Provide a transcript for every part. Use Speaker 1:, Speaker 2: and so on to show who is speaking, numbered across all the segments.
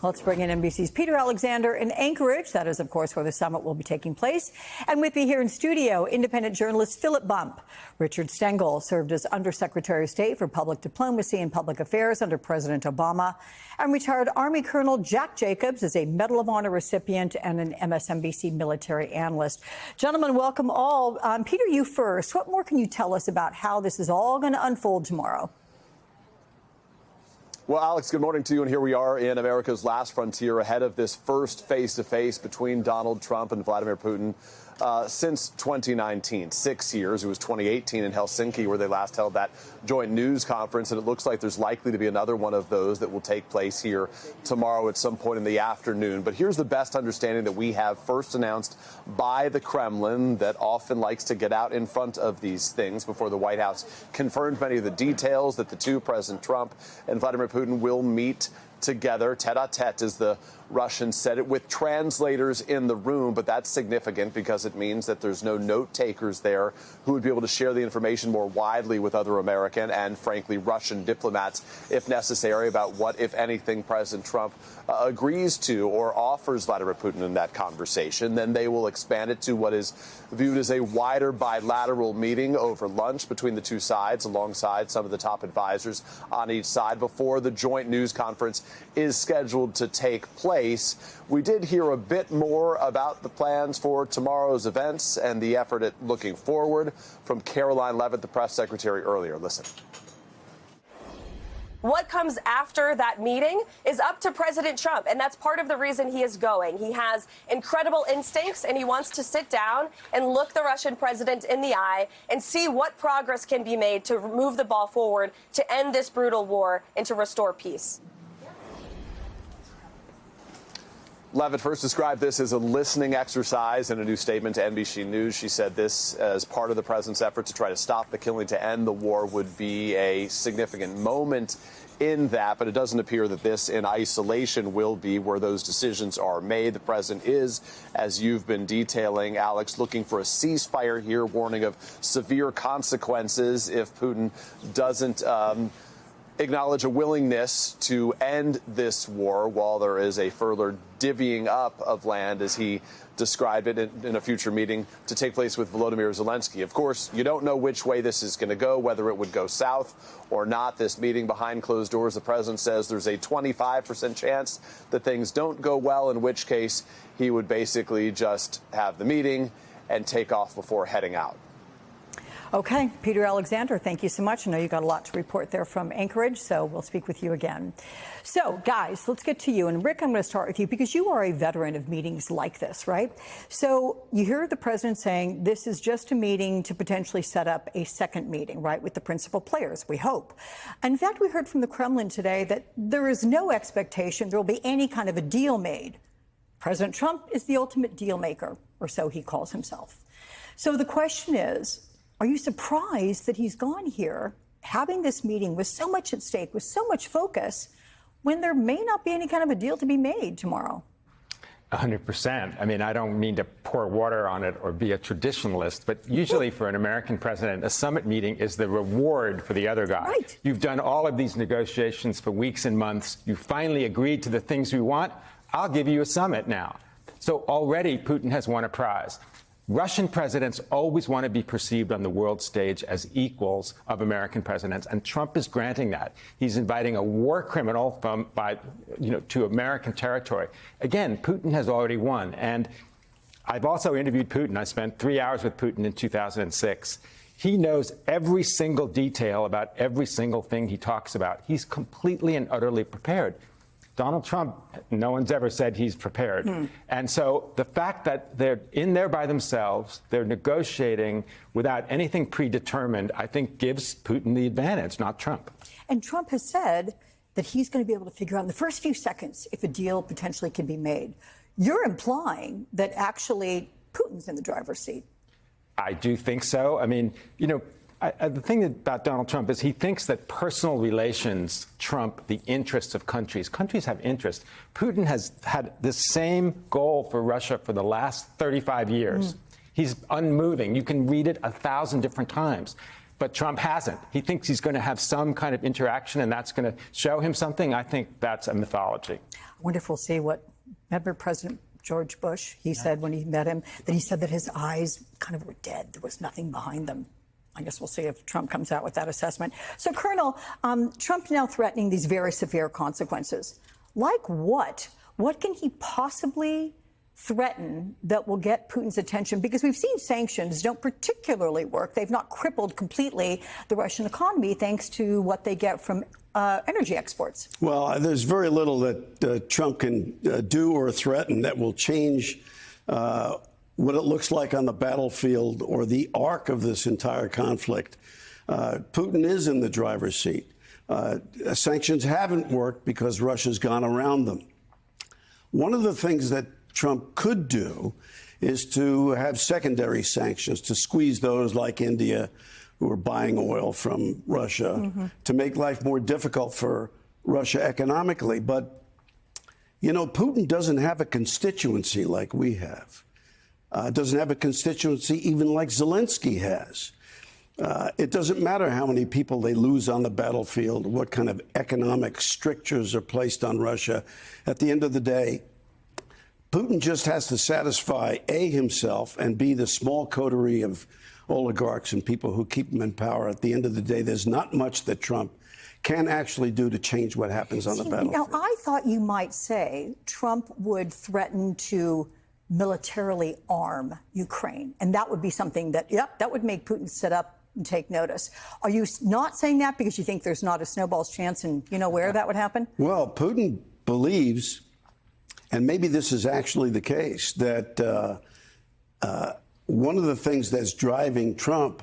Speaker 1: Let's bring in NBC's Peter Alexander in Anchorage. That is, of course, where the summit will be taking place. And with me here in studio, independent journalist Philip Bump. Richard Stengel served as Undersecretary of State for Public Diplomacy and Public Affairs under President Obama. And retired Army Colonel Jack Jacobs is a Medal of Honor recipient and an MSNBC military analyst. Gentlemen, welcome all. Peter, you first. What more can you tell us about how this is all going to unfold tomorrow?
Speaker 2: Well, Alex, good morning to you. And here we are in America's last frontier ahead of this first face-to-face between Donald Trump and Vladimir Putin since 2019, 6 years. It was 2018 in Helsinki where they last held that joint news conference. And it looks like there's likely to be another one of those that will take place here tomorrow at some point in the afternoon. But here's the best understanding that we have, first announced by the Kremlin, that often likes to get out in front of these things before the White House confirmed many of the details, that the two, President Trump and Vladimir Putin, will meet together, tete-a-tete, as the Russians said it, with translators in the room. But that's significant because it means that there's no note takers there who would be able to share the information more widely with other American and, frankly, Russian diplomats, if necessary, about what, if anything, President Trump agrees to or offers Vladimir Putin in that conversation. Then they will expand it to what is viewed as a wider bilateral meeting over lunch between the two sides, alongside some of the top advisors on each side, before the joint news conference is scheduled to take place. We did hear a bit more about the plans for tomorrow's events and the effort at looking forward from Caroline Leavitt, the press secretary, earlier. Listen.
Speaker 3: What comes after that meeting is up to President Trump, and that's part of the reason he is going. He has incredible instincts, and he wants to sit down and look the Russian president in the eye and see what progress can be made to move the ball forward, to end this brutal war, and to restore peace.
Speaker 2: Leavitt first described this as a listening exercise. In a new statement to NBC News, she said this, as part of the president's effort to try to stop the killing, to end the war, would be a significant moment in that. But it doesn't appear that this in isolation will be where those decisions are made. The president is, as you've been detailing, Alex, looking for a ceasefire here, warning of severe consequences if Putin doesn't acknowledge a willingness to end this war, while there is a further divvying up of land, as he described it, in a future meeting to take place with Volodymyr Zelensky. Of course, you don't know which way this is going to go, whether it would go south or not. This meeting behind closed doors, the president says there's a 25% chance that things don't go well, in which case he would basically just have the meeting and take off before heading out.
Speaker 1: Okay, Peter Alexander, thank you so much. I know you got a lot to report there from Anchorage, so we'll speak with you again. So, guys, let's get to you. And Rick, I'm going to start with you because you are a veteran of meetings like this, right? So you hear the president saying this is just a meeting to potentially set up a second meeting, right, with the principal players, we hope. In fact, we heard from the Kremlin today that there is no expectation there will be any kind of a deal made. President Trump is the ultimate deal maker, or so he calls himself. So the question is, are you surprised that he's gone here, having this meeting with so much at stake, with so much focus, when there may not be any kind of a deal to be made tomorrow?
Speaker 4: 100%. I mean, I don't mean to pour water on it or be a traditionalist, but usually for an American president, a summit meeting is the reward for the other guy.
Speaker 1: Right.
Speaker 4: You've done all of these negotiations for weeks and months. You finally agreed to the things we want. I'll give you a summit now. So already Putin has won a prize. Russian presidents always want to be perceived on the world stage as equals of American presidents, and Trump is granting that. He's inviting a war criminal to American territory. Again, Putin has already won, and I've also interviewed Putin. I spent 3 hours with Putin in 2006. He knows every single detail about every single thing he talks about. He's completely and utterly prepared. Donald Trump, no one's ever said he's prepared. And so the fact that they're in there by themselves, they're negotiating without anything predetermined, I think gives Putin the advantage, not Trump.
Speaker 1: And Trump has said that he's going to be able to figure out in the first few seconds if a deal potentially can be made. You're implying that actually Putin's in the driver's seat.
Speaker 4: I do think so. I mean, the thing about Donald Trump is he thinks that personal relations trump the interests of countries. Countries have interests. Putin has had the same goal for Russia for the last 35 years. He's unmoving. You can read it 1,000 different times. But Trump hasn't. He thinks he's going to have some kind of interaction and that's going to show him something. I think that's a mythology.
Speaker 1: I wonder if we'll see what, remember President George Bush, he said when he met him, that he said that his eyes kind of were dead. There was nothing behind them. I guess we'll see if Trump comes out with that assessment. So, Colonel, Trump now threatening these very severe consequences. Like what? What can he possibly threaten that will get Putin's attention? Because we've seen sanctions don't particularly work. They've not crippled completely the Russian economy thanks to what they get from energy exports.
Speaker 5: Well, there's very little that Trump can do or threaten that will change what it looks like on the battlefield or the arc of this entire conflict. Putin is in the driver's seat. Sanctions haven't worked because Russia's gone around them. One of the things that Trump could do is to have secondary sanctions, to squeeze those like India, who are buying oil from Russia, to make life more difficult for Russia economically. But, you know, Putin doesn't have a constituency like we have. Doesn't have a constituency even like Zelensky has. It doesn't matter how many people they lose on the battlefield, what kind of economic strictures are placed on Russia. At the end of the day, Putin just has to satisfy, A, himself, and B, the small coterie of oligarchs and people who keep him in power. At the end of the day, there's not much that Trump can actually do to change what happens on the battlefield.
Speaker 1: Now, I thought you might say Trump would threaten to militarily arm Ukraine, and that would be something that, that would make Putin sit up and take notice. Are you not saying that because you think there's not a snowball's chance and you know where that would happen?
Speaker 5: Well, Putin believes, and maybe this is actually the case, that one of the things that's driving Trump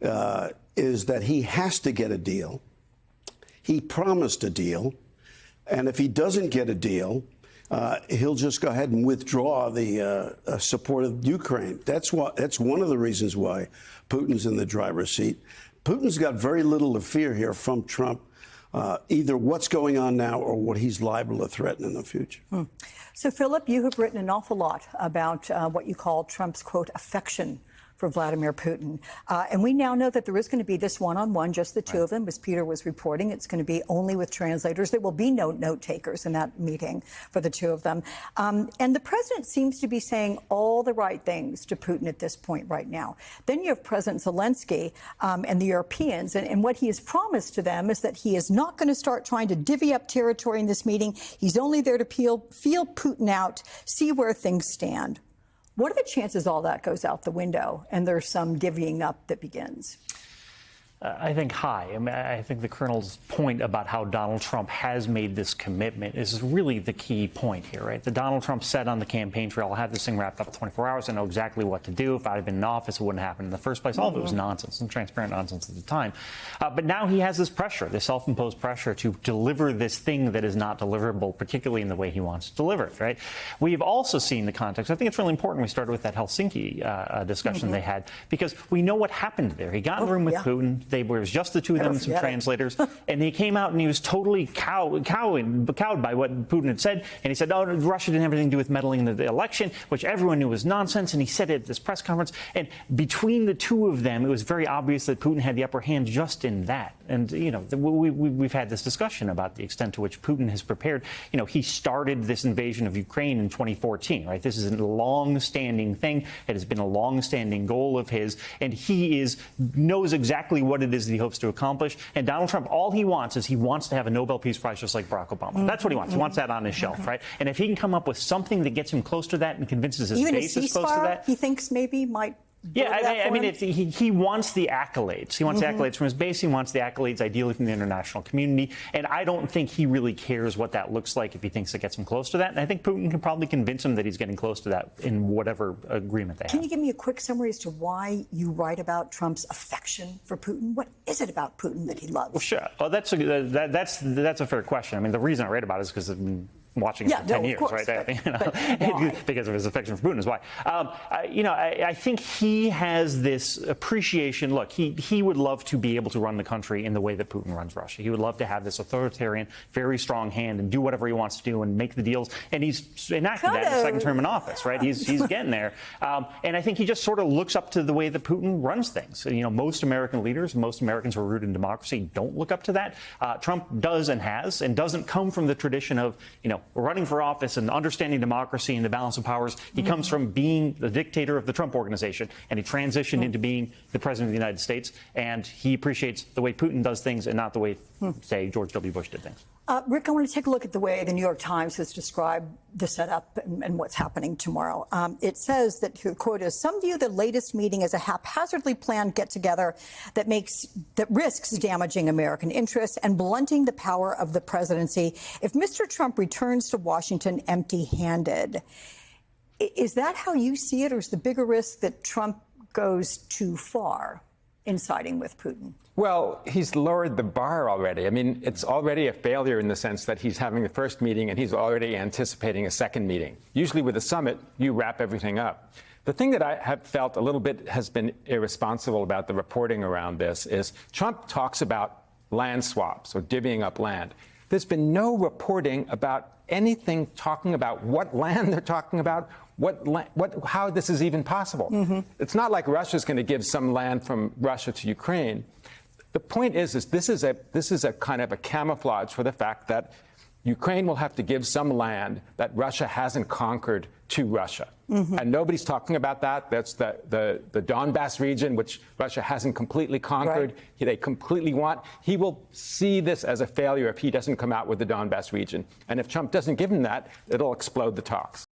Speaker 5: is that he has to get a deal. He promised a deal, and if he doesn't get a deal, he'll just go ahead and withdraw the support of Ukraine. That's one of the reasons why Putin's in the driver's seat. Putin's got very little to fear here from Trump, either what's going on now or what he's liable to threaten in the future.
Speaker 1: So, Philip, you have written an awful lot about what you call Trump's, quote, affection for Vladimir Putin. And we now know that there is going to be this one-on-one, just the two of them, as Peter was reporting. It's going to be only with translators. There will be no note takers in that meeting for the two of them. And the president seems to be saying all the right things to Putin at this point right now. Then you have President Zelensky and the Europeans. And what he has promised to them is that he is not going to start trying to divvy up territory in this meeting. He's only there to feel Putin out, see where things stand. What are the chances all that goes out the window and there's some divvying up that begins?
Speaker 6: I think high. I mean, I think the Colonel's point about how Donald Trump has made this commitment is really the key point here, right? The Donald Trump said on the campaign trail, I'll have this thing wrapped up in 24 hours. I know exactly what to do. If I'd have been in office, it wouldn't happen in the first place. All of it was nonsense and transparent nonsense at the time. But now he has this pressure, this self-imposed pressure to deliver this thing that is not deliverable, particularly in the way he wants to deliver it, right? We've also seen the context. I think it's really important we started with that Helsinki discussion they had, because we know what happened there. He got in a room with Putin. It was just the two of them and some translators. And he came out and he was totally cowed by what Putin had said. And he said, oh, Russia didn't have anything to do with meddling in the election, which everyone knew was nonsense. And he said it at this press conference. And between the two of them, it was very obvious that Putin had the upper hand just in that. And, you know, we've had this discussion about the extent to which Putin has prepared. You know, he started this invasion of Ukraine in 2014, right? This is a long-standing thing. It has been a long-standing goal of his. And he knows exactly what it is that he hopes to accomplish. And Donald Trump, all he wants is he wants to have a Nobel Peace Prize just like Barack Obama. That's what he wants. He wants that on his shelf, right? And if he can come up with something that gets him close to that and convinces his base is close to that.
Speaker 1: He thinks maybe might.
Speaker 6: Yeah, I mean, he wants the accolades. He wants the accolades from his base. He wants the accolades, ideally, from the international community. And I don't think he really cares what that looks like if he thinks it gets him close to that. And I think Putin can probably convince him that he's getting close to that in whatever agreement they have.
Speaker 1: Can you give me a quick summary as to why you write about Trump's affection for Putin? What is it about Putin that he loves?
Speaker 6: Well, sure. Well, that's a fair question. I mean, the reason I write about it is because watching
Speaker 1: Yeah,
Speaker 6: for 10
Speaker 1: no, of
Speaker 6: years,
Speaker 1: course,
Speaker 6: right?
Speaker 1: but-
Speaker 6: You know,
Speaker 1: but why?
Speaker 6: because of his affection for Putin is why. I think he has this appreciation. Look, he would love to be able to run the country in the way that Putin runs Russia. He would love to have this authoritarian, very strong hand and do whatever he wants to do and make the deals. And he's enacted that in his second term in office, right? He's getting there. And I think he just sort of looks up to the way that Putin runs things. You know, most American leaders, most Americans who are rooted in democracy don't look up to that. Trump does and has, and doesn't come from the tradition of, you know, running for office and understanding democracy and the balance of powers. He comes from being the dictator of the Trump Organization, and he transitioned into being the president of the United States. And he appreciates the way Putin does things and not the way, say, George W. Bush did things.
Speaker 1: Rick, I want to take a look at the way the New York Times has described the setup and what's happening tomorrow. It says that, quote, is some view the latest meeting as a haphazardly planned get-together that risks damaging American interests and blunting the power of the presidency if Mr. Trump returns to Washington empty-handed. Is that how you see it, or is the bigger risk that Trump goes too far in siding with Putin?
Speaker 4: Well, he's lowered the bar already. I mean, it's already a failure in the sense that he's having the first meeting and he's already anticipating a second meeting. Usually with a summit, you wrap everything up. The thing that I have felt a little bit has been irresponsible about the reporting around this is Trump talks about land swaps or divvying up land. There's been no reporting about anything talking about what land they're talking about, how this is even possible. It's not like Russia's going to give some land from Russia to Ukraine. The point is this is a kind of a camouflage for the fact that Ukraine will have to give some land that Russia hasn't conquered to Russia. And nobody's talking about that. That's the Donbass region, which Russia hasn't completely conquered.
Speaker 1: Right.
Speaker 4: They completely want. He will see this as a failure if he doesn't come out with the Donbass region. And if Trump doesn't give him that, it'll explode the talks.